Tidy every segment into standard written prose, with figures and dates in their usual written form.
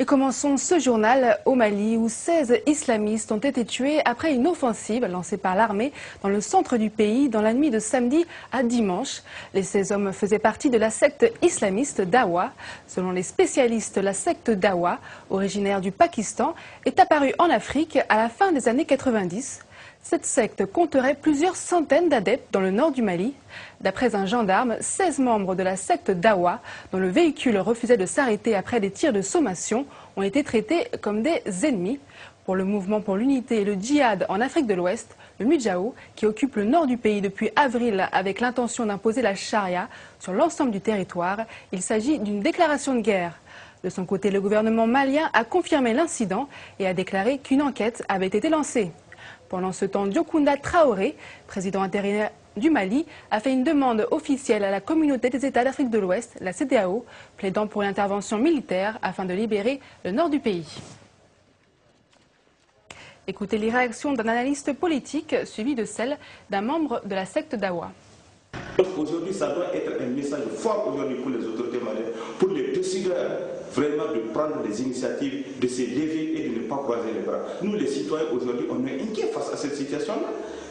Et commençons ce journal au Mali où 16 islamistes ont été tués après une offensive lancée par l'armée dans le centre du pays dans la nuit de samedi à dimanche. Les 16 hommes faisaient partie de la secte islamiste Dawa. Selon les spécialistes, la secte Dawa, originaire du Pakistan, est apparue en Afrique à la fin des années 90. Cette secte compterait plusieurs centaines d'adeptes dans le nord du Mali. D'après un gendarme, 16 membres de la secte Dawa, dont le véhicule refusait de s'arrêter après des tirs de sommation, ont été traités comme des ennemis. Pour le mouvement pour l'unité et le djihad en Afrique de l'Ouest, le Mudjahou, qui occupe le nord du pays depuis avril avec l'intention d'imposer la charia sur l'ensemble du territoire, il s'agit d'une déclaration de guerre. De son côté, le gouvernement malien a confirmé l'incident et a déclaré qu'une enquête avait été lancée. Pendant ce temps, Diokounda Traoré, président intérimaire du Mali, a fait une demande officielle à la communauté des États d'Afrique de l'Ouest, la CEDEAO, plaidant pour une intervention militaire afin de libérer le nord du pays. Écoutez les réactions d'un analyste politique suivi de celles d'un membre de la secte Dawa. Aujourd'hui, ça doit être un message fort aujourd'hui pour les autorités maliennes, pour les décideurs, vraiment de prendre des initiatives, de se lever et de ne pas croiser les bras. Nous, les citoyens, aujourd'hui, on est inquiets face à cette situation-là.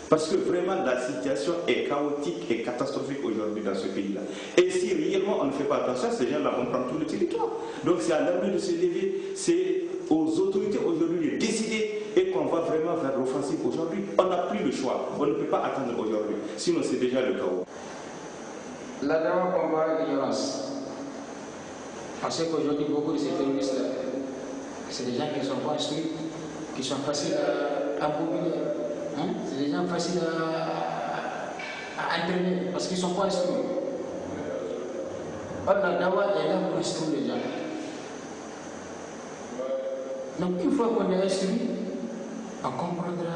Parce que vraiment, la situation est chaotique et catastrophique aujourd'hui dans ce pays-là. Et si réellement on ne fait pas attention, ces gens-là vont prendre tout le territoire. Donc c'est à l'armée de se lever, c'est aux autorités aujourd'hui de décider et qu'on va vraiment vers l'offensive aujourd'hui. On n'a plus le choix, on ne peut pas attendre aujourd'hui, sinon c'est déjà le chaos. La Dawa combat l'ignorance. Parce qu'aujourd'hui, beaucoup de ces terroristes, c'est des gens qui ne sont pas instruits, qui sont faciles à mobiliser. C'est des gens faciles à entraîner parce qu'ils ne sont pas instruits. Or, la Dawa est là pour instruire les gens. Donc, une fois qu'on est instruit, on comprendra